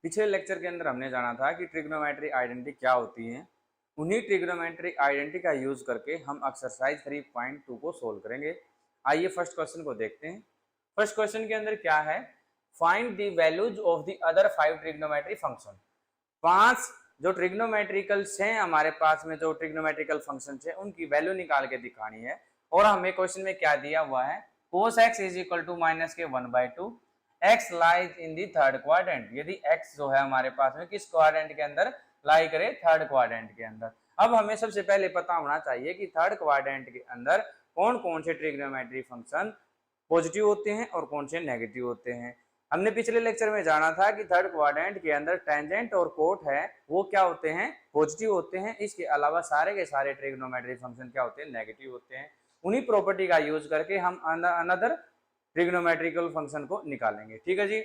पिछले लेक्चर के अंदर हमने जाना था कि ट्रिग्नोमेट्री आइडेंटिटी क्या होती है। उन्हीं ट्रिग्नोमेट्री आइडेंटिटी का यूज करके हम एक्सरसाइज 3.2 को सोल्व करेंगे। आइए फर्स्ट क्वेश्चन को देखते हैं। फर्स्ट क्वेश्चन के अंदर क्या है, find the values of the other 5 trigonometry function. 5 जो ट्रिग्नोमेट्रिकल्स हैं हमारे पास में, जो ट्रिग्नोमेट्रिकल फंक्शन है उनकी वैल्यू निकाल के दिखानी है। और हमें क्वेश्चन में क्या दिया हुआ है, cos x is equal to minus के 1/2, x lies in the third quadrant. यदि x जो है हमारे पास में किस क्वाड्रेंट के अंदर लाई करे, थर्ड क्वाड्रेंट के अंदर। अब हमें सबसे पहले पता होना चाहिए कि थर्ड क्वाड्रेंट के अंदर कौन कौन से ट्रिग्नोमेट्री फंक्शन पॉजिटिव होते हैं और कौन से नेगेटिव होते हैं। हमने पिछले लेक्चर में जाना था कि थर्ड क्वाड्रेंट के अंदर टेंजेंट और कोट है वो क्या होते हैं, पॉजिटिव होते हैं। इसके अलावा सारे के सारे ट्रिग्नोमेट्री फंक्शन क्या होते हैं, नेगेटिव होते हैं। उन्हीं प्रॉपर्टी का यूज करके हम अनदर ट्रिग्नोमेट्रिकल फंक्शन को निकालेंगे। ठीक है जी।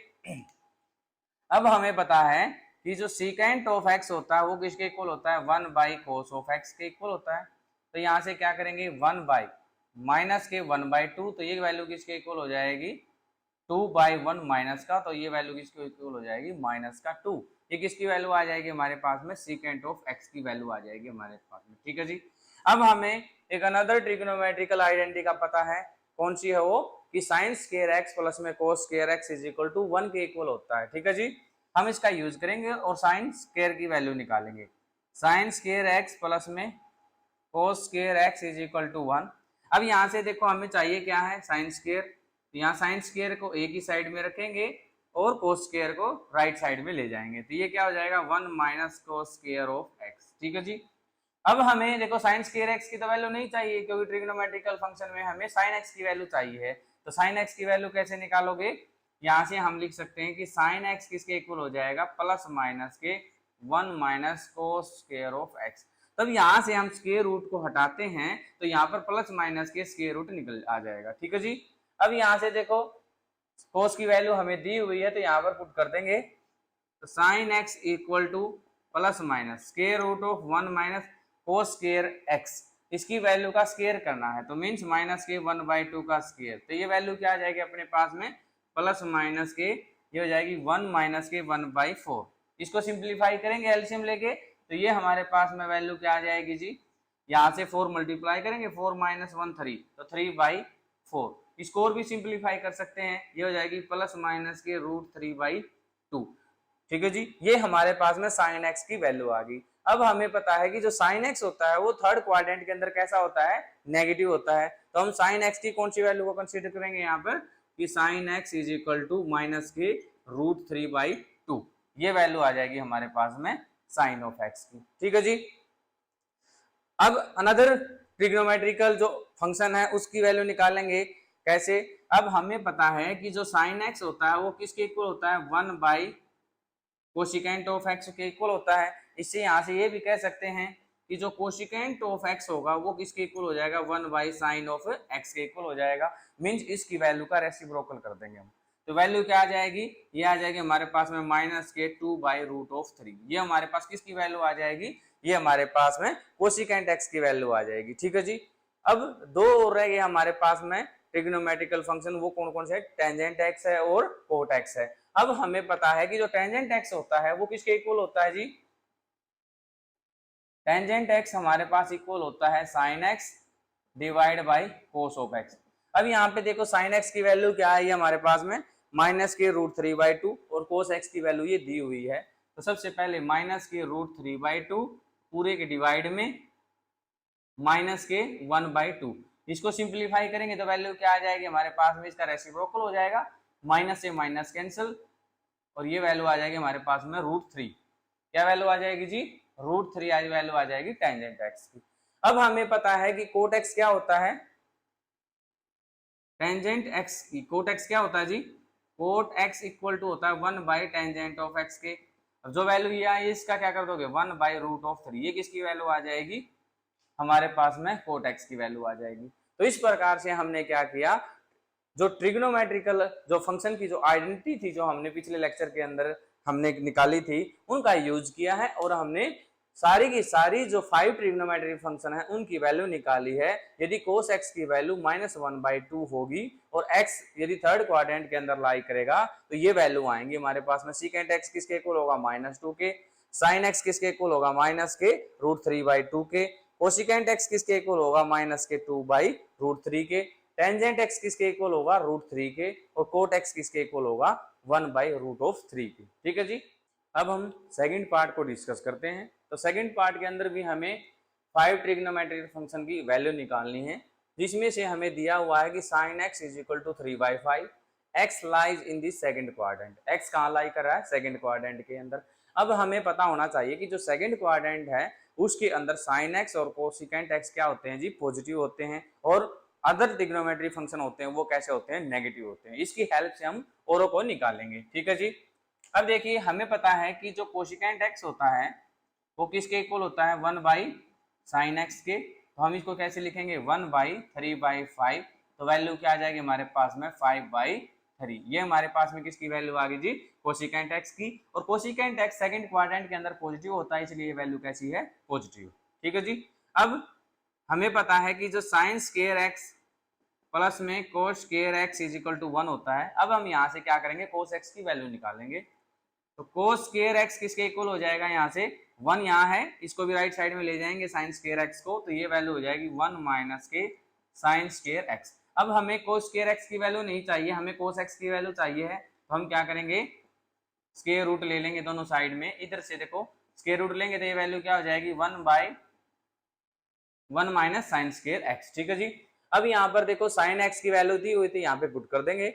अब हमें पता है कि जो सीकेंट ऑफ एक्स होता है वो किसके इक्वल होता है, 1/cos ऑफ एक्स के इक्वल होता है। तो यहाँ से क्या करेंगे, 1 माइनस के 1/2, तो ये वैल्यू किसके इक्वल हो जाएगी, 2/1 माइनस का, तो ये वैल्यू किसके इक्वल हो जाएगी, माइनस का 2। ये किसकी वैल्यू आ जाएगी हमारे पास में, सीकेंट ऑफ एक्स की वैल्यू आ जाएगी हमारे पास में। ठीक है जी। अब हमें एक अनदर ट्रिग्नोमेट्रिकल आइडेंटिटी का पता है, कौन सी है वो, कि साइन स्क्वायर एक्स प्लस में cos square x is equal to 1 के इक्वल होता है। ठीक है जी। हम इसका यूज करेंगे और साइन स्क्वायर की वैल्यू निकालेंगे। साइन स्क्वायर एक्स प्लस में cos square x is equal to 1। अब यहाँ से देखो हमें चाहिए क्या है, साइन स्क्वायर। यहाँ साइन स्क्वायर को एक ही साइड में रखेंगे और कोस स्क्वायर को राइट साइड में ले जाएंगे, तो ये क्या हो जाएगा, 1 minus cos square of x. ठीक है जी। अब हमें देखो साइन स्क्वायर एक्स की तो वैल्यू नहीं चाहिए, क्योंकि ट्रिग्नोमेट्रिकल फंक्शन में हमें साइन एक्स की वैल्यू चाहिए है। तो साइन एक्स की वैल्यू कैसे निकालोगे, यहाँ से हम लिख सकते हैं कि साइन एक्स किसके इक्वल हो जाएगा, प्लस माइनस के 1 minus cos square of x. तब यहाँ से हम स्क्वायर रूट को हटाते हैं तो यहाँ पर प्लस माइनस के स्क्वायर रूट निकल आ जाएगा। ठीक है जी। अब यहाँ से देखो कोस की वैल्यू हमें दी हुई है तो यहाँ पर पुट कर देंगे, तो sine x equal to plus minus square root of 1 minus cos square x. इसकी वैल्यू का स्क्वायर करना है तो मीन्स माइनस के 1/2 का स्क्वायर। तो ये वैल्यू क्या आ जाएगी अपने पास में, प्लस माइनस के, ये हो जाएगी 1 माइनस के 1/4। इसको सिंप्लीफाई करेंगे एलसीएम लेके, तो ये हमारे पास में वैल्यू क्या आ जाएगी जी, यहाँ से 4 मल्टीप्लाई करेंगे, 4 माइनस 1 3, तो 3/4। इसको और भी सिंप्लीफाई कर सकते हैं, ये हो जाएगी प्लस माइनस के √3/2। ठीक है जी। ये हमारे पास में साइन एक्स की वैल्यू आ गई। अब हमें पता है कि जो साइन एक्स होता है वो थर्ड क्वाड्रेंट के अंदर कैसा होता है, नेगेटिव होता है। तो हम साइन एक्स की कौन सी वैल्यू को कंसीडर करेंगे यहाँ पर, कि sine x is equal to minus के √3/2। ये वैल्यू आ जाएगी हमारे पास में साइन ऑफ एक्स की। ठीक है जी। अब अनदर ट्रिग्नोमेट्रिकल जो फंक्शन है उसकी वैल्यू निकालेंगे। कैसे, अब हमें पता है कि जो साइन एक्स होता है वो किसके इक्वल होता है, 1 कोशिकेंट ऑफ एक्स के इक्वल होता है। इससे यहाँ से ये भी कह सकते हैं कि जो कोशिकेंट ऑफ एक्स होगा वो किसके इक्वल हो जाएगा, 1/sin ऑफ एक्स के इक्वल हो जाएगा। मीन्स इसकी वैल्यू का रेसिप्रोकल कर देंगे हम, तो वैल्यू क्या आ जाएगी, ये आ जाएगी हमारे पास में माइनस के 2/√3। ये हमारे पास किसकी वैल्यू आ जाएगी, ये हमारे पास में कोशिकेंट एक्स की वैल्यू आ जाएगी। ठीक है जी। अब दो और रह गए हमारे पास में ट्रिग्नोमेट्रिकल फंक्शन, वो कौन कौन से, टेंजेंट एक्स है और कोट एक्स है। अब हमें पता है कि जो टेंजेंट एक्स होता है वो किसके इक्वल होता है जी, टेंजेंट एक्स हमारे पास इक्वल होता है sine x divide by cos of x. अब यहाँ पे देखो साइन एक्स की वैल्यू क्या है, ये हमारे पास में माइनस के √3/2 और कोस एक्स की वैल्यू ये दी हुई है। तो सबसे पहले माइनस के √3/2 पूरे के डिवाइड में माइनस के 1/2, इसको सिंप्लीफाई करेंगे तो वैल्यू क्या आ जाएगी हमारे पास में, इसका रेसिप्रोकल हो जाएगा, माइनस से माइनस कैंसिल, और ये वैल्यू आ जाएगी हमारे पास में √3। क्या वैल्यू आ जाएगी जी, √3 आज वैल्यू आ जाएगी टेंजेंट एक्स की। अब हमें पता है कि कोट एक्स क्या होता है, टेंजेंट एक्स की कोट एक्स क्या होता है जी, कोट एक्स इक्वल टू होता है 1/टेंजेंट ऑफ एक्स के। अब जो वैल्यू ये है इसका क्या कर दोगे, 1/√3। ये किसकी वैल्यू आ जाएगी, हमारे पास में कोट एक्स की वैल्यू आ जाएगी। तो इस प्रकार से हमने क्या किया, जो ट्रिग्नोमेट्रिकल जो फंक्शन की जो आइडेंटिटी थी जो हमने पिछले लेक्चर के अंदर हमने निकाली थी उनका यूज किया है और हमने सारी की सारी जो 5 ट्रिग्नोमेट्रिक फंक्शन है उनकी वैल्यू निकाली है। यदि cos x की वैल्यू -1/2 होगी और x यदि थर्ड क्वाड्रेंट के अंदर लाई करेगा तो ये वैल्यू आएंगी हमारे पास में। सीकेंट x किसके इक्वल होगा -2 के, साइन x किसके इक्वल होगा -√3/2 के, कोसिकेंट x किसके इक्वल होगा -2/√3 के, टेंजेंट x किसके इक्वल होगा √3 के और कोट x किसके इक्वल होगा 1/√3 के। ठीक है जी। अब हम सेकंड पार्ट को डिस्कस करते हैं। तो सेकंड पार्ट के अंदर भी हमें 5 ट्रिग्नोमेट्रिक फंक्शन की वैल्यू निकालनी है, जिसमें से हमें दिया हुआ है कि sin x = 3/5, x lies in the second quadrant. x कहाँ लाई कर रहा है? सेकंड क्वाड्रेंट के अंदर। अब हमें पता होना चाहिए कि जो सेकंड क्वाड्रेंट है उसके अंदर sin x और कोसिकेंट x क्या होते हैं जी? पॉजिटिव होते हैं, और अदर ट्रिग्नोमेट्रिक फंक्शन होते हैं वो कैसे होते हैं? नेगेटिव होते हैं। इसकी हेल्प से हम औरों को निकालेंगे। ठीक है जी। अब देखिए हमें पता है कि जो कोसिकेंट x होता है वो किसके इक्वल होता है? 1/sin x के। तो हम इसको कैसे लिखेंगे? 1/3/5। तो वैल्यू क्या आ जाएगी हमारे पास में? 5/3। ये हमारे पास में किसकी वैल्यू आ गई जी? कोसिकेंट x की। और कोसिकेंट x सेकंड क्वाड्रेंट के अंदर पॉजिटिव होता है, इसलिए ये वैल्यू कैसी है? पॉजिटिव। ठीक है जी। अब हमें पता है कि जो साइन स्क्वायर x प्लस में कोस स्क्वायर x = 1 होता है। अब हम यहाँ से क्या करेंगे? कोस x की वैल्यू निकालेंगे। तो कोस स्क्वायर x किसके इक्वल हो जाएगा? यहाँ से 1 यहाँ है, इसको भी राइट साइड में ले जाएंगे साइन स्क्वायर x को, तो ये वैल्यू हो जाएगी 1 - के साइन स्क्वायर x। अब हमें कोस स्क्वायर x की वैल्यू नहीं चाहिए, हमें कोस x की वैल्यू चाहिए है। तो हम क्या करेंगे? स्क्वायर रूट ले लेंगे दोनों साइड में। इधर से देखो स्क्वायर रूट लेंगे तो ये वैल्यू क्या हो जाएगी? 1/1 - साइन स्क्वायर x। ठीक है जी। अब यहाँ पर देखो साइन x की वैल्यू दी हुई थी, यहाँ पे पुट कर देंगे।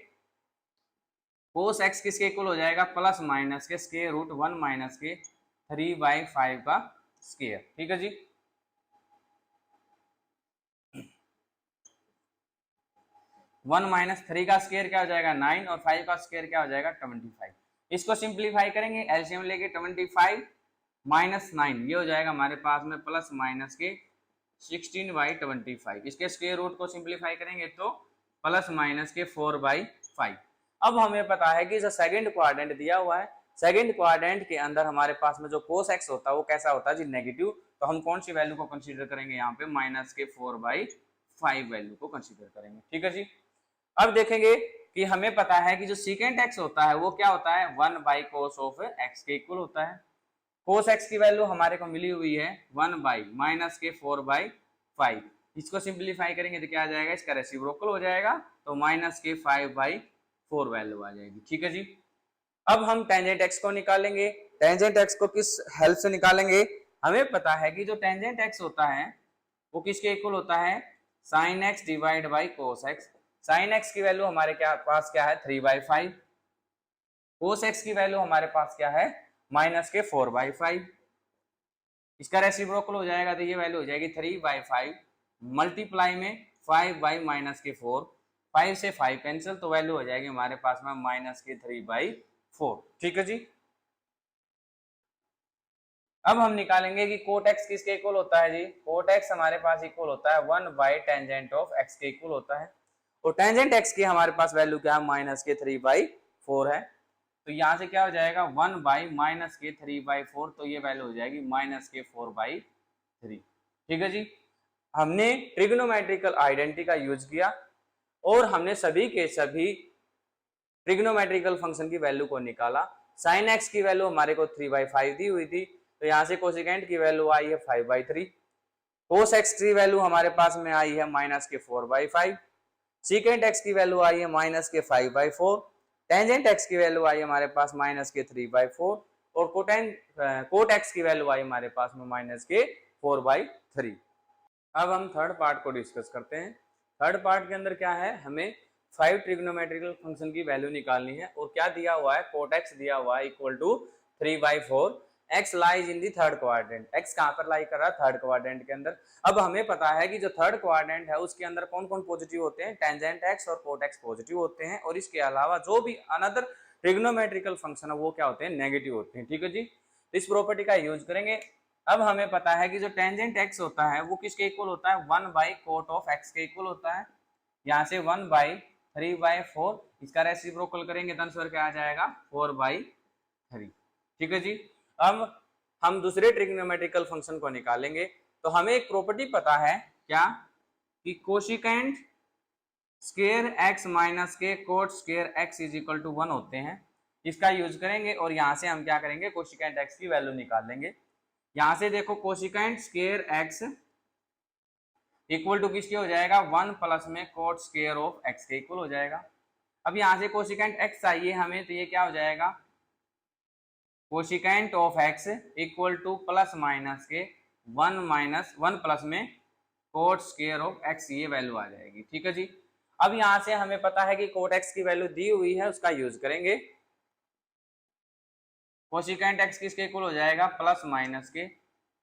कोस x किसके इक्वल हो जाएगा? प्लस माइनस के स्क्वायर रूट 1 - के 3/5 का स्क्वायर। ठीक है जी। वन माइनस 3 का स्क्वायर क्या हो जाएगा? 9 और 5 का स्क्वायर क्या हो जाएगा? 25। इसको सिंप्लीफाई करेंगे, एलसीएम लेके 25 - 9 ये हो जाएगा हमारे पास में प्लस माइनस के 16/25। इसके स्क्वायर रूट को सिंप्लीफाई करेंगे तो प्लस माइनस के 4/5। अब हमें पता है कि जो सेकंड क्वाड्रेंट दिया हुआ है, सेकंड क्वाड्रेंट के अंदर हमारे पास में जो कोस एक्स होता है वो कैसा होता है जी? नेगेटिव। तो हम कौन सी वैल्यू को कंसीडर करेंगे यहाँ पे? माइनस के 4/5 वैल्यू को कंसीडर करेंगे। ठीक है जी। अब देखेंगे कि हमें पता है कि जो सीकेंट एक्स होता है वो क्या होता है? 1/cos ऑफ एक्स के इक्वल होता है। कोस एक्स की वैल्यू हमारे को मिली हुई है 1/- के 4/5। इसको सिंप्लीफाई करेंगे तो क्या आ जाएगा? इसका रेसिप्रोकल हो जाएगा, तो माइनस के 5/4 वैल्यू आ जाएगी। ठीक है जी। अब हम टेंजेंट एक्स को निकालेंगे। टेंजेंट एक्स को किस हेल्प से निकालेंगे? हमें पता है कि जो टेंजेंट एक्स होता है वो किसके इक्वल होता है? Sine x divide by cos x. Sign x की वैल्यू हमारे पास क्या है? 3/5। कोस एक्स की वैल्यू हमारे पास क्या है? माइनस के 4/5। इसका रेसिप्रोकल हो जाएगा तो ये वैल्यू हो जाएगी 3/5 मल्टीप्लाई में 5/-4। 5 से 5 कैंसिल, तो वैल्यू हो जाएगी हमारे पास में माइनस के 3/4। ठीक है जी। अब हम निकालेंगे कि कोट एक्स किसके इक्वल होता है जी? कोट एक्स हमारे पास इक्वल होता है 1/टेंजेंट ऑफ एक्स के इक्वल होता है, और टेंजेंट एक्स की हमारे पास वैल्यू क्या है? माइनस के 3/4 है। तो यहाँ से क्या हो जाएगा? 1/-3/4, तो ये वैल्यू हो जाएगी माइनस के 4/3। ठीक है जी। हमने ट्रिग्नोमेट्रिकल आइडेंटिटी का यूज किया और हमने सभी के सभी ट्रिग्नोमेट्रिकल फंक्शन की वैल्यू को निकाला। साइन एक्स की वैल्यू हमारे को 3/5 दी हुई थी, तो यहाँ से कोसिकेंट की वैल्यू आई है 5/3। कोस एक्स की वैल्यू हमारे पास में आई है माइनस के 4/5। सीकेंट एक्स की वैल्यू आई है माइनस के 5/4। टेंजेंट एक्स की वैल्यू आई हमारे पास माइनस के 3/4, और कोट एक्स की वैल्यू आई हमारे पास में माइनस के 4/3। अब हम थर्ड पार्ट को डिस्कस करते हैं। थर्ड पार्ट के अंदर क्या है? हमें 5 ट्रिग्नोमेट्रिकल फंक्शन की वैल्यू निकालनी है, और क्या दिया हुआ है? कोट एक्स दिया हुआ है equal to 3/4। X lies in the third quadrant. X कहाँ पर लाई कर रहा है? थर्ड क्वाड्रेंट के अंदर। अब हमें पता है कि जो थर्ड क्वाड्रेंट है उसके अंदर कौन कौन पॉजिटिव होते हैं? टेंजेंट एक्स और कोट एक्स पॉजिटिव होते हैं, और इसके अलावा जो भी अनदर ट्रिग्नोमेट्रिकल फंक्शन है वो क्या होते हैं? नेगेटिव होते हैं। ठीक है जी। इस प्रॉपर्टी का यूज करेंगे। अब हमें पता है कि जो टेंजेंट एक्स होता है वो किसके इक्वल होता है? 1/कोट ऑफ एक्स के इक्वल होता है। यहाँ से 1/3/4, इसका रेसिप्रोकल करेंगे तो आंसर क्या आ जाएगा? 4/3। ठीक है जी। अब हम दूसरे ट्रिग्नोमेट्रिकल फंक्शन को निकालेंगे। तो हमें एक प्रॉपर्टी पता है क्या, कि कोशिकेंट स्क्वायर एक्स माइनस के cot square x is equal to 1 होते हैं। इसका यूज करेंगे और यहाँ से हम क्या करेंगे, कोशिकेंट एक्स की वैल्यू निकाल लेंगे। यहाँ से देखो cosecant square x equal to किसके हो जाएगा, 1 प्लस में कोट स्क्वायर ऑफ एक्स के इक्वल हो जाएगा। अब यहाँ से कोशिकेंट एक्स चाहिए हमें, तो ये क्या हो जाएगा, cosecant of x equal to plus minus के 1 माइनस 1 प्लस में कोट स्क्वायर ऑफ एक्स, ये वैल्यू आ जाएगी। ठीक है जी। अब यहाँ से हमें पता है कि कोट एक्स की वैल्यू दी हुई है, उसका यूज करेंगे। कोशिकेंट एक्स किसके इक्वल हो जाएगा, प्लस माइनस के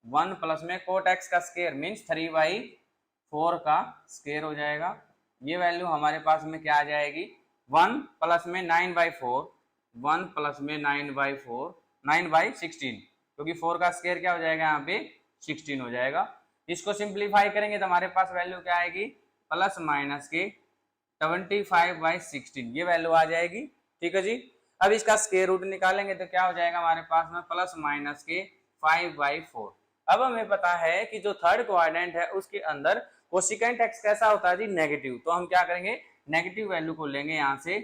1 प्लस में कोट एक्स का स्क्वायर मीन्स 3/4 का स्क्वायर हो जाएगा। ये वैल्यू हमारे पास में क्या आ जाएगी, 1 प्लस में 9/4, 1 प्लस में 9/4, 9/16, क्योंकि 4 का स्क्वायर क्या हो जाएगा यहाँ पे 16 हो जाएगा। इसको सिंप्लीफाई करेंगे तो हमारे पास वैल्यू क्या आएगी, प्लस माइनस के 25/16, ये वैल्यू आ जाएगी। ठीक है जी। अब इसका स्क्वायर रूट निकालेंगे तो क्या हो जाएगा हमारे पास में, प्लस माइनस के 5/4। अब हमें पता है कि जो थर्ड क्वाड्रेंट है उसके अंदर कोशिकेंट एक्स कैसा होता है जी, नेगेटिव। तो हम क्या करेंगे, नेगेटिव वैल्यू को लेंगे यहाँ से।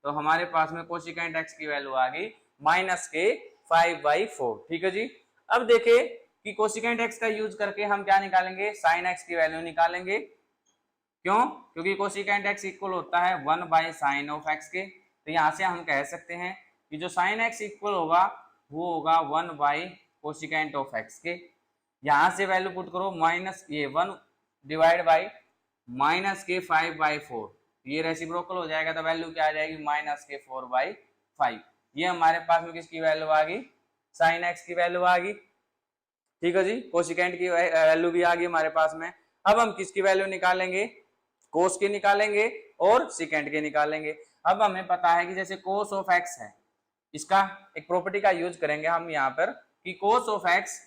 तो हमारे पास में कोशिकेंट एक्स की वैल्यू आ गई माइनस के 5/4। ठीक है जी। अब देखे कि कोशिकेंट एक्स का यूज करके हम क्या निकालेंगे, साइन एक्स की वैल्यू निकालेंगे। क्यों, क्योंकि कोशिकेंट एक्स इक्वल होता है 1/sin ऑफ एक्स के। तो यहाँ से हम कह सकते हैं कि जो साइन एक्स इक्वल होगा वो होगा 1/कोशिकेंट ऑफ एक्स के। यहाँ से वैल्यू पुट करो, माइनस ये 1 डिवाइड बाई माइनस के 5/4, ये रेसिप्रोकल हो जाएगा तो वैल्यू क्या आ जाएगी, माइनस के 4/5। ये हमारे पास में किसकी वैल्यू आ गई, साइन एक्स की वैल्यू आ गई। ठीक है जी। कोशिकेंट की वैल्यू भी आ गई हमारे पास में। अब हम किसकी वैल्यू निकालेंगे, कोस के निकालेंगे और सिकेंट के निकालेंगे। अब हमें पता है कि जैसे कोस ऑफ एक्स है, इसका एक प्रॉपर्टी का यूज करेंगे हम यहाँ पर, कि cos of x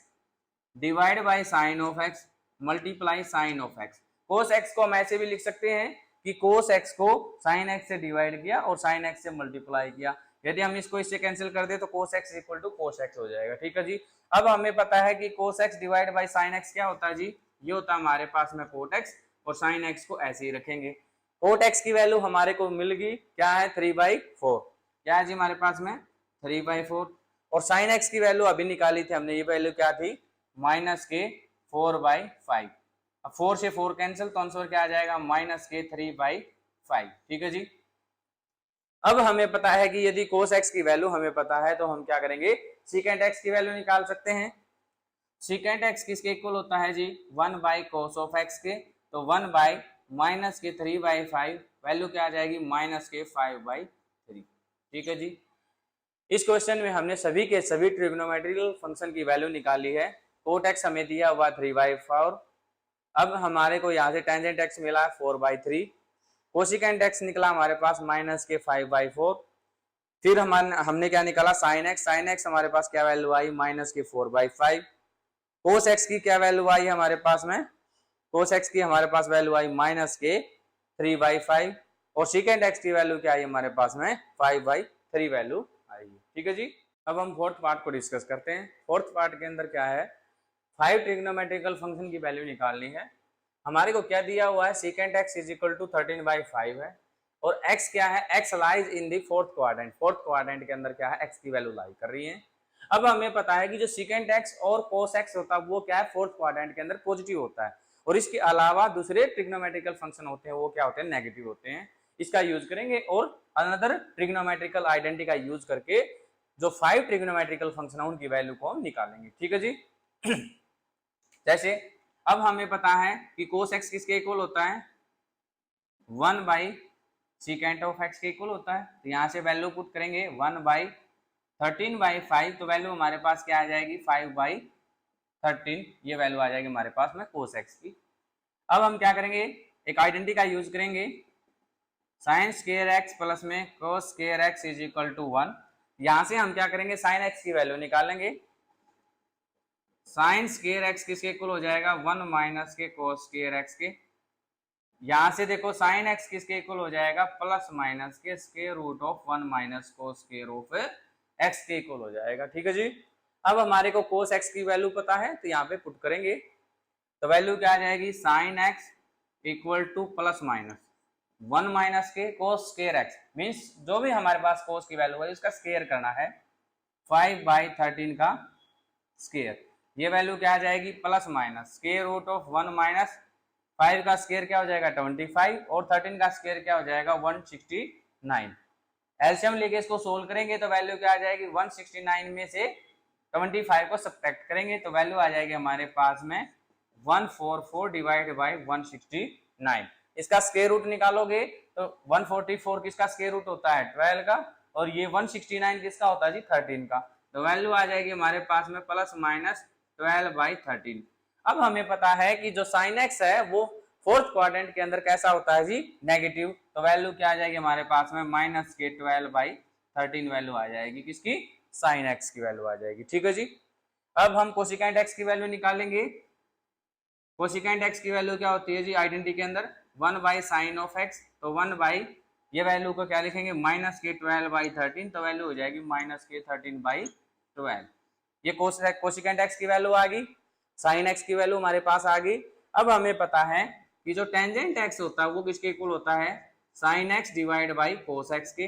divide by sine of x multiply sine of x. Cos x को हम ऐसे भी लिख सकते हैं कि कोस एक्स को साइन एक्स से डिवाइड किया और साइन एक्स से मल्टीप्लाई किया। यदि हम इसको इससे कैंसिल कर दे तो cos x equal to cos x हो जाएगा। ठीक है जी। अब हमें पता है कि cos x divide by sine x क्या होता है जी, ये होता है हमारे पास में कोट एक्स, और साइन एक्स को ऐसे ही रखेंगे। कोट एक्स की वैल्यू हमारे को मिल गई, क्या है 3/4, क्या है जी हमारे पास में 3/4। और साइन एक्स की वैल्यू अभी निकाली थी हमने, ये वैल्यू क्या थी, माइनस के 4/5। अब 4 से 4 कैंसिल, तो आंसर क्या आ जाएगा, माइनस के 3/5। ठीक है जी। अब हमें पता है कि यदि कोस एक्स की वैल्यू हमें पता है तो हम क्या करेंगे, सीकेंट एक्स की वैल्यू निकाल सकते हैं। सीकेंट एक्स किसके इक्वल होता है जी, 1/cos ऑफ एक्स के। तो 1/ माइनस के 3/5, वैल्यू क्या आ जाएगी, माइनस के 5/3। ठीक है जी। इस क्वेश्चन में हमने सभी के सभी ट्रिग्नोमेट्रिकल फंक्शन की वैल्यू निकाली है। कोट एक्स हमें दिया हुआ 3/4। अब हमारे को यहाँ से टेंजेंट एक्स मिला है 4/3। कोसिकेंट एक्स निकला हमारे पास माइनस के 5/4। फिर हमने क्या निकाला, साइन एक्स। साइन एक्स हमारे पास क्या वैल्यू आई, माइनस के 4/5। कोस एक्स की क्या वैल्यू आई हमारे पास में, कोस एक्स की हमारे पास वैल्यू आई माइनस के 3/5। और सीकेंट एक्स की वैल्यू क्या आई हमारे पास में 5/3 वैल्यू आई। ठीक है जी। अब हम फोर्थ पार्ट को डिस्कस करते हैं। फोर्थ पार्ट के अंदर क्या है, 5 ट्रिग्नोमेट्रिकल फंक्शन की वैल्यू निकालनी है। हमारे को क्या दिया हुआ है, secant x is equal to 13/5 है, और x क्या है, x lies in the fourth quadrant. Fourth quadrant के अंदर क्या है, x की वैल्यू लाई कर रही है। अब हमें पता है कि जो सीकेंट x और कोस x होता है वो क्या है, फोर्थ क्वाड्रेंट के अंदर पॉजिटिव होता है, और इसके अलावा दूसरे ट्रिग्नोमेट्रिकल फंक्शन होते हैं वो क्या होते हैं, नेगेटिव होते हैं। इसका यूज करेंगे और अनदर ट्रिग्नोमेट्रिकल आइडेंटिटी का यूज करके जो 5 ट्रिग्नोमेट्रिकल फंक्शन है उनकी वैल्यू को हम निकालेंगे। ठीक है जी। जैसे अब हमें पता है कि कोस एक्स किसके इक्वल होता है, 1/सीकेंट ऑफ एक्स के इक्वल होता है। तो यहाँ से वैल्यू पुट करेंगे 1/13/5, तो वैल्यू हमारे पास क्या आ जाएगी, 5/13। ये वैल्यू आ जाएगी हमारे पास में कोस एक्स की। अब हम क्या करेंगे, एक आइडेंटिटी का यूज करेंगे, साइन स्क्वायर एक्स प्लस में cos square x is equal to 1। यहाँ से हम क्या करेंगे, साइन एक्स की वैल्यू निकालेंगे। साइन स्क्वायर एक्स किसके इक्वल हो जाएगा, 1 माइनस के कोस स्क्वायर एक्स के। यहां से देखो साइन एक्स किसके इक्वल हो जाएगा, प्लस माइनस के square root of 1 minus cos square of x के इक्वल हो जाएगा। ठीक है जी। अब हमारे को cos x की वैल्यू पता है तो यहाँ पे पुट करेंगे तो वैल्यू क्या आ जाएगी sin x equal to plus minus 1 minus के cos स्केयर x मीन्स जो भी हमारे पास cos की वैल्यू है उसका स्केयर करना है 5/13 का स्केयर। ये वैल्यू क्या आ जाएगी plus minus square root of 1 minus 5 का स्केयर क्या हो जाएगा 25 और 13 का स्केयर क्या हो जाएगा 169। एलसीएम लेके इसको सोल्व करेंगे तो वैल्यू क्या आ जाएगी 169 में से 25 को सब्ट्रैक्ट करेंगे तो वैल्यू आ जाएगी हमारे पास में 144 डिवाइड बाय 169। इसका स्क्वायर रूट निकालोगे तो 144 किसका स्क्वायर रूट होता है 12 का और ये 169 किसका होता है जी 13 का। तो वैल्यू आ जाएगी हमारे पास में प्लस माइनस 12/13। अब हमें पता है कि जो साइन एक्स है वो फोर्थ क्वाड्रेंट के अंदर कैसा होता है जी नेगेटिव। तो वैल्यू क्या आ जाएगी हमारे पास में माइनस के 12/13 वैल्यू आ जाएगी किसकी साइन एक्स की वैल्यू आ जाएगी। ठीक है जी। अब हम कोसिकेंट एक्स की वैल्यू निकालेंगे। कोसिकेंट एक्स की वैल्यू क्या होती है जी आइडेंटिटी के अंदर 1/sin ऑफ एक्स। तो 1 ये वैल्यू को क्या लिखेंगे माइनस के 12/13 तो वैल्यू हो जाएगी माइनस के 13/12। ये कोसिकेंट एक्स की वैल्यू आ गई, साइन एक्स की वैल्यू हमारे पास आ गई। अब हमें पता है कि जो टेंजेंट एक्स होता है वो किसके इक्वल होता है sine x divide by cos x के।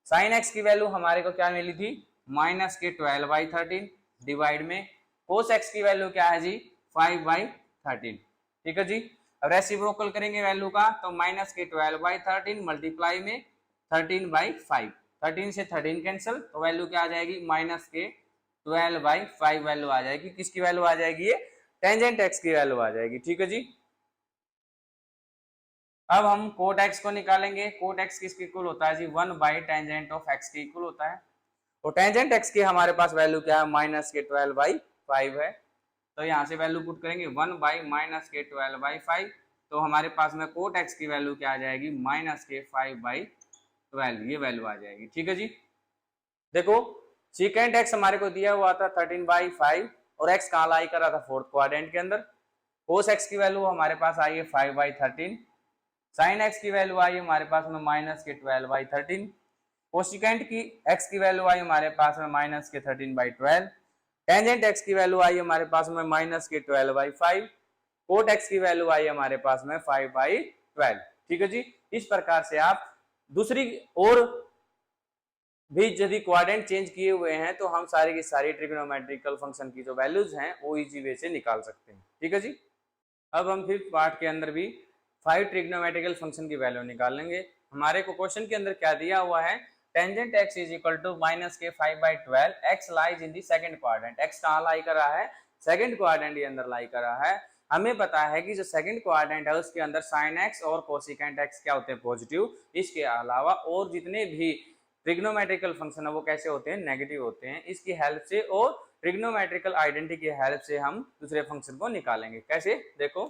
साइन एक्स की वैल्यू हमारे को क्या मिली थी माइनस के 12/13 डिवाइड में कोस एक्स की वैल्यू क्या है जी 5/13। ठीक है जी। अब रेसिप्रोकल करेंगे वैल्यू का तो माइनस के 12/13 मल्टीप्लाई में 13/5, 13 से 13 कैंसिल तो वैल्यू क्या आ जाएगी माइनस के 12/5 वैल्यू आ जाएगी। किसकी वैल्यू आ जाएगी ये टेंजेंट एक्स की वैल्यू आ जाएगी। ठीक है जी। अब हम कोट एक्स को निकालेंगे। कोट एक्स किसके इक्वल होता है जी 1/टेंजेंट ऑफ एक्स के इक्वल होता है। तो टेंजेंट एक्स की हमारे पास वैल्यू क्या है माइनस के 12/5 है। तो यहाँ से वैल्यू पुट करेंगे 1/माइनस के 12/5 तो हमारे पास में कोट एक्स की वैल्यू क्या आ जाएगी माइनस के 5/12 ये वैल्यू आ जाएगी। ठीक है जी। देखो सीकेंट एक्स हमारे को दिया हुआ था 13/5 और एक्स कहाँ लाई कर रहा था फोर्थ क्वाड्रेंट के अंदर। कोस एक्स की वैल्यू हमारे पास आई है 5/13, साइन एक्स की वैल्यू आई है हमारे पास में माइनस के 12/13, कोसिकेंट की एक्स की वैल्यू आई हमारे पास में माइनस के 13/12, टेंजेंट एक्स की वैल्यू आई हमारे पास में माइनस के 12/5, कोट एक्स की वैल्यू आई हमारे पास में 5/12। ठीक है जी। इस प्रकार से आप दूसरी और भी यदि क्वाड्रेंट चेंज किए हुए हैं तो हम सारी की सारी ट्रिग्नोमेट्रिकल फंक्शन की जो वैल्यूज हैं वो इजी वे से निकाल सकते हैं। ठीक है जी। अब हम फिफ्थ पार्ट के अंदर भी 5 ट्रिग्नोमेट्रिकल फंक्शन की वैल्यू निकाल लेंगे। हमारे को क्वेश्चन के अंदर क्या दिया हुआ है tangent x is equal to minus के 5/12 x lies in the second quadrant. x कहाँ लाई कर रहा है सेकंड क्वाड्रेंट के अंदर लाई कर रहा है। हमें पता है कि जो सेकंड क्वाड्रेंट है उसके अंदर साइन x और कोसिकेंट x क्या होते हैं पॉजिटिव। इसके अलावा और जितने भी ट्रिग्नोमेट्रिकल फंक्शन है वो कैसे होते हैं नेगेटिव होते हैं। इसकी हेल्प से और ट्रिग्नोमेट्रिकल आइडेंटिटी की हेल्प से हम दूसरे फंक्शन को निकालेंगे। कैसे देखो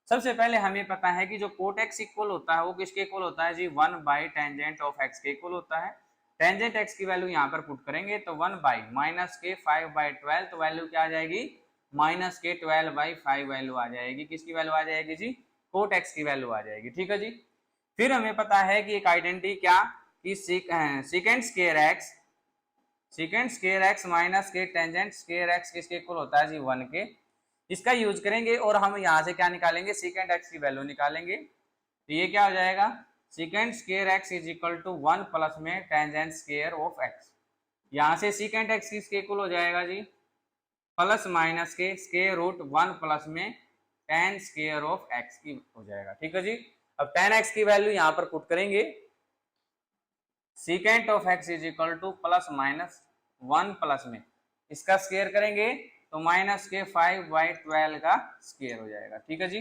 सबसे पहले हमें पता है कि जो कोट एक्स इक्वल होता है वो किसके इक्वल होता है जी 1/टेंजेंट ऑफ एक्स के इक्वल होता है। टेंजेंट एक्स की वैल्यू यहाँ पर पुट करेंगे तो 1/माइनस के 5/12 तो वैल्यू क्या आ जाएगी माइनस के 12/5 वैल्यू आ जाएगी। किसकी वैल्यू आ जाएगी जी कोट एक्स की वैल्यू आ जाएगी। ठीक है जी। फिर हमें पता है कि एक आइडेंटिटी क्या कि सीकेंट स्क्वायर एक्स माइनस के टेंजेंट स्क्वायर एक्स किसके इक्वल होता है जी 1 के। इसका यूज करेंगे और हम यहाँ से क्या निकालेंगे सीकेंट एक्स की वैल्यू निकालेंगे। तो ये क्या हो जाएगा secant square x is equal to 1 plus में टेंजेंट स्क्वायर ऑफ एक्स। यहाँ से सीकेंट एक्स किसके इक्वल हो जाएगा जी प्लस माइनस के स्क्वायर रूट 1 प्लस में टेन स्क्वायर ऑफ एक्स की हो जाएगा। ठीक है जी। अब टेन एक्स की वैल्यू यहाँ पर पुट करेंगे secant of x is equal to plus minus 1 plus में इसका स्क्वायर करेंगे तो माइनस के 5/12 का स्क्वायर हो जाएगा। ठीक है जी।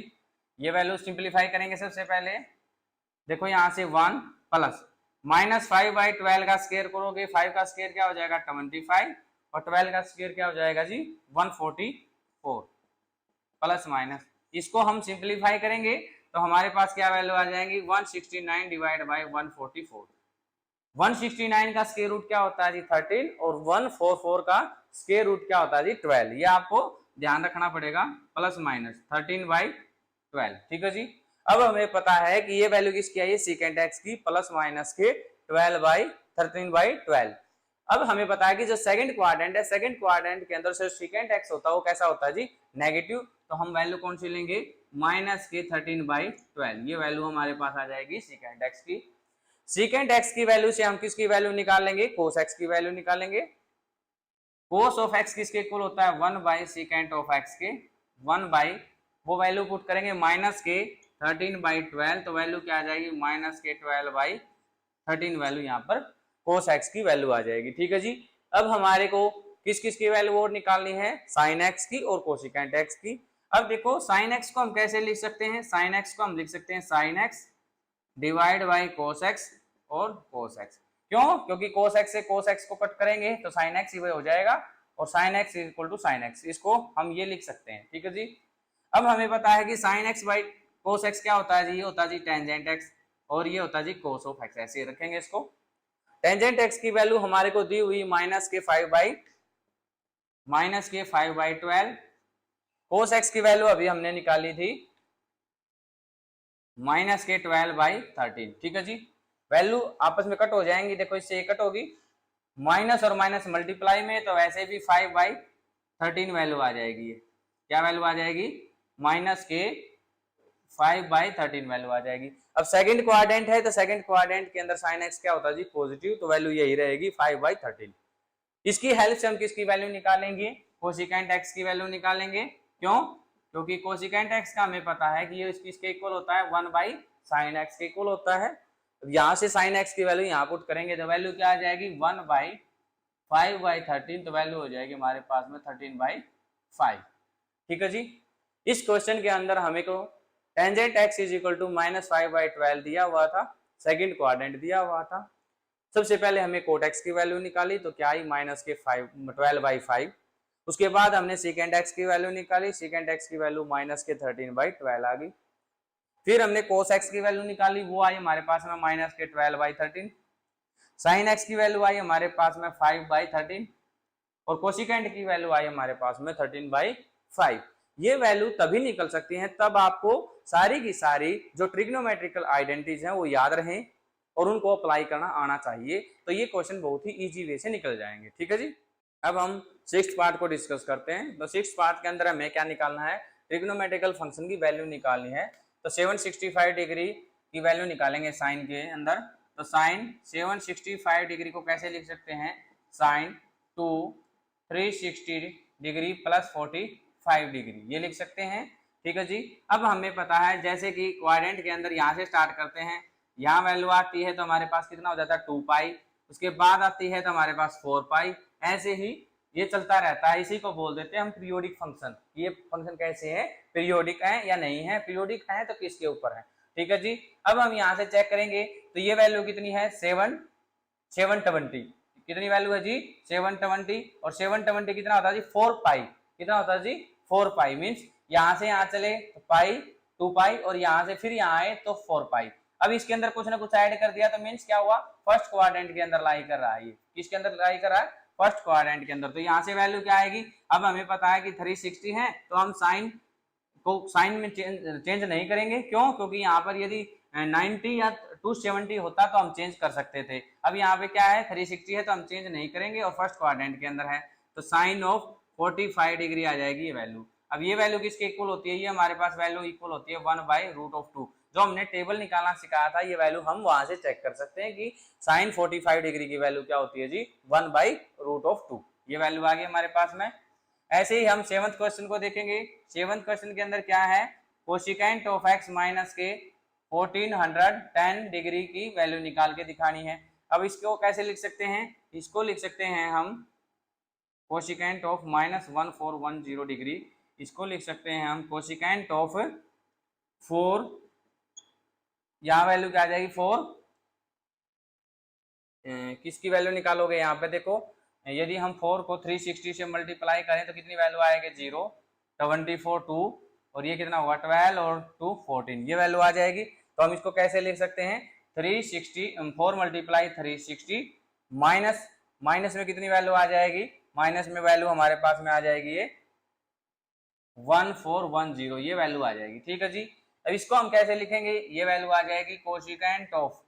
ये वैल्यू सिंप्लीफाई करेंगे। सबसे पहले देखो यहाँ से 1 प्लस माइनस 5/12 का स्क्वायर करोगे 5 का स्क्वायर क्या हो जाएगा 25 और 12 का स्क्वायर क्या हो जाएगा जी 144 प्लस माइनस इसको हम सिंप्लीफाई करेंगे तो हमारे पास क्या वैल्यू आ जाएंगी 169 डिवाइड बाई 144। 169 का स्क्वायर रूट क्या होता है जी 13 और 144 का स्क्वायर रूट क्या होता है जी 12। ये आपको ध्यान रखना पड़ेगा प्लस माइनस 13/12। ठीक है जी। अब हमें पता है कि ये वैल्यू किसकी आई है सीकेंट एक्स की प्लस माइनस के 13/12। अब हमें पता है कि जो सेकंड क्वाड्रेंट है, सेकंड क्वाड्रेंट के अंदर जो सेकंड एक्स होता है वो कैसा होता है जी, नेगेटिव। तो हम वैल्यू कौन सी लेंगे, -13/12। ये वैल्यू हमारे पास आ जाएगी सेकंड एक्स की। सेकंड एक्स की वैल्यू से हम किसकी वैल्यू निकाल लेंगे, कोस एक्स की वैल्यू निकाल लेंगे। कोस ऑफ एक्स किसके इक्वल होता है, 1/सेकंड ऑफ एक्स के, 1 वो वैल्यू पुट करेंगे -13/12, तो वैल्यू क्या आ जाएगी, -12/13 वैल्यू यहाँ पर कोस एक्स की वैल्यू आ जाएगी। ठीक है जी। अब हमारे को किस किस की वैल्यू और निकालनी है, साइन एक्स की और कोसिकेंट एक्स की। अब देखो साइन एक्स को हम कैसे लिख सकते हैं, साइन एक्स को हम लिख सकते हैं sine x divide by cos x और कोस एक्स। क्यों, क्योंकि कोस एक्स से कोस एक्स को कट करेंगे तो साइन एक्स ही हो जाएगा, और sine x is equal to sine x, इसको हम ये लिख सकते हैं। ठीक है जी। अब हमें पता है कि sine x by cos x क्या होता है जी, ये होता है जी टेंजेंट एक्स, और ये होता है जी कोस ऑफ एक्स। ऐसे रखेंगे इसको। टेंजेंट एक्स की वैल्यू हमारे को दी हुई -5/12, कोस एक्स की वैल्यू अभी हमने निकाली थी -12/13। ठीक है जी। वैल्यू आपस में कट हो जाएंगी, देखो इससे ये कट होगी, माइनस और माइनस मल्टीप्लाई में, तो वैसे भी 5/13 वैल्यू आ जाएगी। क्या वैल्यू आ जाएगी, -5/13 वैल्यू आ जाएगी। अब सेकंड क्वाड्रेंट है तो सेकंड क्वाड्रेंट के अंदर साइन एक्स क्या होता है जी, पॉजिटिव, तो वैल्यू यही रहेगी 5/13। इसकी हेल्प से हम किसकी वैल्यू निकालेंगे, कोसिकेंट एक्स की वैल्यू निकालेंगे। क्यों, क्योंकि कोसिकेंट एक्स का हमें पता है कि ये किसके इक्वल होता है, 1/साइन एक्स के इक्वल होता है। यहाँ से साइन एक्स की वैल्यू यहाँ पुट करेंगे तो वैल्यू क्या आ जाएगी, 1/5/13, तो वैल्यू हो जाएगी हमारे पास में 13/5। ठीक है जी। इस क्वेश्चन के अंदर हमें को tangent x is equal to -5/12 दिया हुआ था, सेकंड क्वाड्रेंट दिया हुआ था। सबसे पहले हमें कोट एक्स की वैल्यू निकाली, तो क्या आई, -12/5। उसके बाद हमने सेकेंड एक्स की वैल्यू निकाली, सेकेंड एक्स की वैल्यू -13/12 आ गई। फिर हमने कोस एक्स की वैल्यू निकाली, वो आई हमारे पास में -12/13। साइन एक्स की वैल्यू आई हमारे पास में 5/13, और कोसिकेंट की वैल्यू आई हमारे पास में 13/5। ये वैल्यू तभी निकल सकती हैं तब आपको सारी की सारी जो ट्रिग्नोमेट्रिकल आइडेंटिटीज हैं वो याद रहें और उनको अप्लाई करना आना चाहिए, तो ये क्वेश्चन बहुत ही इजी वे से निकल जाएंगे। ठीक है जी। अब हम सिक्स्थ पार्ट को डिस्कस करते हैं। तो सिक्स्थ पार्ट के अंदर हमें क्या निकालना है, ट्रिग्नोमेट्रिकल फंक्शन की वैल्यू निकालनी है। तो 765 डिग्री की वैल्यू निकालेंगे साइन के अंदर। तो साइन 765 डिग्री को कैसे लिख सकते हैं, साइन 360 डिग्री प्लस 45 डिग्री, ये लिख सकते हैं। ठीक है जी। अब हमें पता है जैसे कि क्वाड्रेंट के अंदर यहाँ से स्टार्ट करते हैं, यहाँ वैल्यू आती है तो हमारे पास कितना हो जाता है 2π, उसके बाद आती है तो हमारे पास 4π, ऐसे ही ये चलता रहता है। इसी को बोल देते हैं हम पीरियोडिक फंक्शन। ये फंक्शन कैसे है, पीरियोडिक है या नहीं है, पीरियोडिक है तो किसके ऊपर है। ठीक है जी। अब हम यहाँ से चेक करेंगे तो ये वैल्यू कितनी है, 720। कितनी वैल्यू है जी, 720, और 720 कितना होता है जी, 4π। कितना होता है जी, 4π। मीन्स यहाँ से यहाँ चले तो पाई 2π, और यहाँ से फिर यहाँ आए तो 4π। अब इसके अंदर कुछ ना कुछ ऐड कर दिया तो मीन्स क्या हुआ, फर्स्ट क्वाड्रेंट के अंदर लाई कर रहा है। ये किसके अंदर लाई कर रहा है, फर्स्ट क्वाड्रेंट के अंदर। तो यहाँ से वैल्यू क्या आएगी, अब हमें पता है कि 360 है तो हम साइन को साइन में चेंज नहीं करेंगे। क्यों, क्योंकि यहाँ पर यदि 90 या 270 होता तो हम चेंज कर सकते थे। अब यहाँ पे क्या है, 360 है तो हम चेंज नहीं करेंगे, और फर्स्ट क्वाड्रेंट के अंदर है तो साइन ऑफ 45 डिग्री आ जाएगी ये वैल्यू। अब ये वैल्यू किसके इक्वल होती है, ये हमारे पास वैल्यू इक्वल होती है 1/√2। जो हमने टेबल निकालना सिखाया था ये वैल्यू हम वहां से चेक कर सकते हैं कि साइन 45 डिग्री की वैल्यू क्या होती है जी, 1/√2। ये वैल्यू आ गई हमारे पास में। ऐसे ही हम सेवंथ क्वेश्चन को देखेंगे। सेवंथ क्वेश्चन के अंदर क्या है, कोसिकेंट ऑफ एक्स माइनस के 1410 डिग्री की वैल्यू निकाल के दिखानी है। अब इसको कैसे लिख सकते हैं, इसको लिख सकते हैं हम कोसिकेंट ऑफ -1410 डिग्री, इसको लिख सकते हैं हम कोसिकेंट ऑफ 4, यहाँ वैल्यू क्या आ जाएगी 4, किसकी वैल्यू निकालोगे, यहाँ पे देखो यदि हम 4 को 360 से मल्टीप्लाई करें तो कितनी वैल्यू आएगी, 0, 24 2, और ये कितना होगा 12 और 2 14, ये वैल्यू आ जाएगी। तो हम इसको कैसे लिख सकते हैं, 360 4 मल्टीप्लाई 360 माइनस में कितनी वैल्यू आ जाएगी, माइनस में वैल्यू हमारे पास में आ जाएगी ये 1410, ये वैल्यू आ जाएगी। ठीक है जी। अब इसको हम कैसे लिखेंगे, ये वैल्यू आ जाएगी कोसिकेंट ऑफ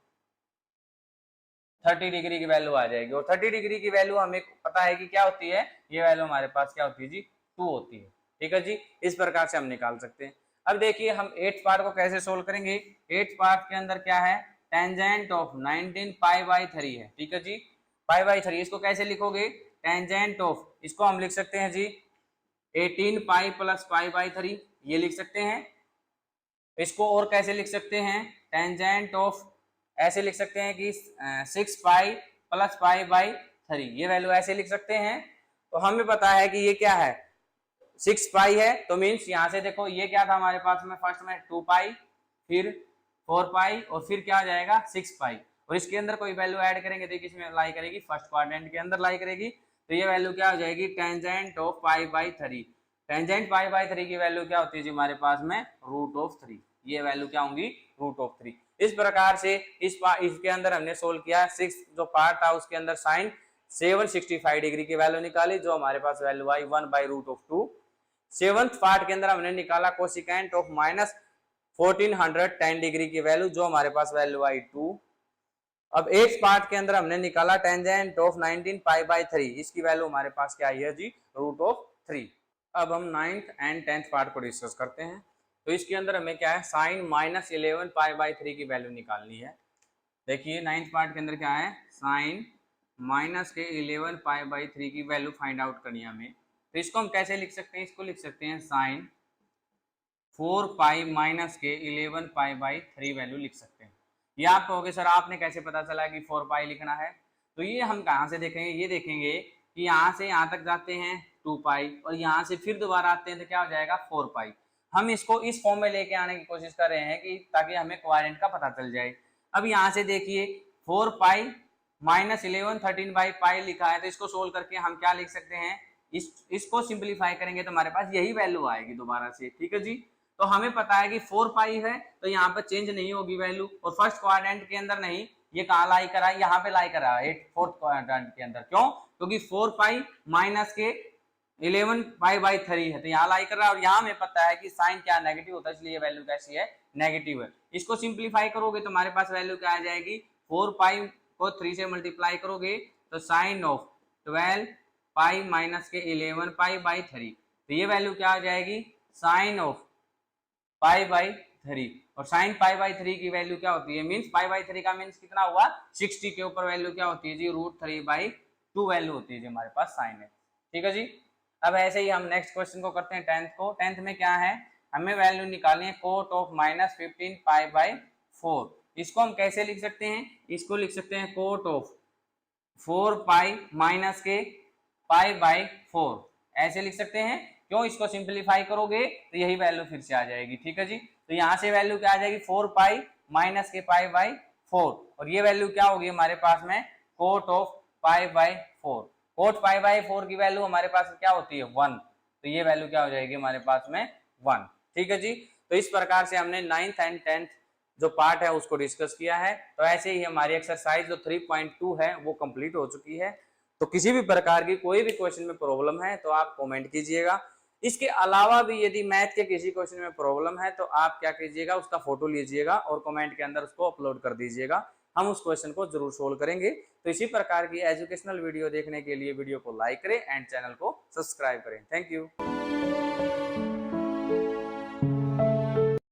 30 डिग्री की वैल्यू आ जाएगी। और 30 डिग्री की वैल्यू हमें पता है कि क्या होती है, ये वैल्यू हमारे पास क्या होती है जी, 2 होती है। ठीक है जी, इस प्रकार से हम निकाल सकते हैं। अब देखिए हम 8th पार्ट को कैसे सोल्व करेंगे। 8th पार्ट के अंदर क्या है, टेंजेंट ऑफ 19 पाई/3 है। ठीक है जी, पाई/3 इसको कैसे लिखोगे, टेंजेंट ऑफ, इसको हम लिख सकते हैं जी 18 पाई प्लस पाई/3, ये लिख सकते हैं। इसको और कैसे लिख सकते हैं, टेंजेंट ऑफ, ऐसे लिख सकते हैं कि 6 पाई प्लस पाई/3, ये वैल्यू ऐसे लिख सकते हैं। तो हमें पता है कि ये क्या है, 6 पाई है, तो मीन्स यहाँ से देखो ये क्या था हमारे पास में, फर्स्ट में 2 पाई, फिर 4 पाई, और फिर क्या आ जाएगा 6 पाई। और इसके अंदर कोई वैल्यू ऐड करेंगे तो किसमें लाई करेगी, फर्स्ट क्वाड्रेंट के अंदर लाई करेगी। तो ये वैल्यू क्या हो जाएगी, टेंजेंट ऑफ पाई/3। टेंजेंट पाई/3 की वैल्यू क्या होती है जी हमारे पास में, √3। ये वैल्यू क्या होंगी, √3। इस प्रकार से इसके अंदर हमने सोल्व किया। 6 जो पार्ट था उसके अंदर साइन 765 डिग्री की वैल्यू निकाली, जो हमारे पास वैल्यू आई 1/√2। 7th पार्ट के अंदर हमने निकाला कोसिकेंट ऑफ -1410 डिग्री की वैल्यू, जो हमारे पास वैल्यू आई 2। अब 8th पार्ट के अंदर हमने निकाला टेंजेंट ऑफ 19 पाई/3, इसकी वैल्यू हमारे पास क्या आई है जी, √3। अब हम 9th एंड 10th पार्ट को डिस्कस करते हैं। तो इसके अंदर हमें क्या है, साइन -11 पाई/3 की वैल्यू निकालनी है। देखिए 9th पार्ट के अंदर क्या है, साइन -11 पाई/3 की वैल्यू फाइंड आउट करनी है हमें। तो इसको हम कैसे लिख सकते हैं, इसको लिख सकते हैं साइन 4 पाई -11 पाई/3 वैल्यू लिख सकते हैं। ये आप कहोगे सर आपने कैसे पता चला कि 4 पाई लिखना है, तो ये हम कहाँ से देखेंगे, ये देखेंगे कि यहाँ से यहाँ तक जाते हैं 2 पाई, और यहाँ से फिर दोबारा आते हैं तो क्या हो जाएगा 4 पाई। हम इसको इस फॉर्म में लेके आने की कोशिश कर रहे हैं कि ताकि हमें क्वाड्रेंट का पता चल जाए। अब यहाँ से देखिए 4 पाई -11 13/पाई लिखा है, तो इसको सोल्व करके हम क्या लिख सकते हैं, इसको सिंप्लीफाई करेंगे तो हमारे पास यही वैल्यू आएगी दोबारा से। ठीक है जी, तो हमें पता है कि 4 पाई है तो यहाँ पर चेंज नहीं होगी वैल्यू, और फर्स्ट क्वाड्रेंट के अंदर नहीं, ये कहाँ लाई करा है, यहाँ पे लाई करा है 4th क्वाड्रेंट के अंदर। क्यों, क्योंकि 4 पाई -11 पाई/3 है, तो यहाँ लाई कर रहा है। और यहाँ हमें पता है कि साइन क्या नेगेटिव होता है, इसलिए वैल्यू कैसी है, नेगेटिव है। इसको सिंप्लीफाई करोगे तो हमारे पास वैल्यू क्या आ जाएगी, 4 पाई को 3 से मल्टीप्लाई करोगे तो साइन ऑफ 12 पाई -11 पाई/3, तो ये वैल्यू क्या आ जाएगी, साइन ऑफ पाई/3। और साइन पाई/3 की वैल्यू क्या होती है, मीन्स पाई/3 का मीन्स कितना हुआ, 60 के ऊपर वैल्यू क्या होती है जी, √3/2 वैल्यू होती है जी हमारे पास साइन है। ठीक है जी, अब ऐसे ही हम नेक्स्ट क्वेश्चन को करते हैं 10th को। 10th में क्या है, हमें वैल्यू निकालनी है कोट ऑफ -15 पाई/4। इसको हम कैसे लिख सकते हैं, इसको लिख सकते हैं कोट ऑफ 4 पाई माइनस के पाई/4, ऐसे लिख सकते हैं। क्यों, इसको सिंप्लीफाई करोगे तो यही वैल्यू फिर से आ जाएगी। ठीक है जी, तो यहाँ से वैल्यू क्या आ जाएगी, 4 पाई माइनस के पाई/4, और ये वैल्यू क्या होगी हमारे पास में, कोट ऑफ पाई/4। कोट पाई/4 की वैल्यू हमारे पास क्या होती है, 1, तो ये वैल्यू क्या हो जाएगी हमारे पास में 1। ठीक है जी, तो इस प्रकार से हमने 9th एंड 10th जो पार्ट है उसको डिस्कस किया है। तो ऐसे ही हमारी एक्सरसाइज जो 3.2 है वो कंप्लीट हो चुकी है। तो किसी भी प्रकार की कोई भी क्वेश्चन में प्रॉब्लम है तो आप कमेंट कीजिएगा। इसके अलावा भी यदि मैथ के किसी क्वेश्चन में प्रॉब्लम है तो आप क्या कीजिएगा, उसका फोटो लीजिएगा और कमेंट के अंदर उसको अपलोड कर दीजिएगा, हम उस क्वेश्चन को जरूर सोल्व करेंगे। तो इसी प्रकार की एजुकेशनल वीडियो देखने के लिए वीडियो को लाइक करें एंड चैनल को सब्सक्राइब करें। Thank you.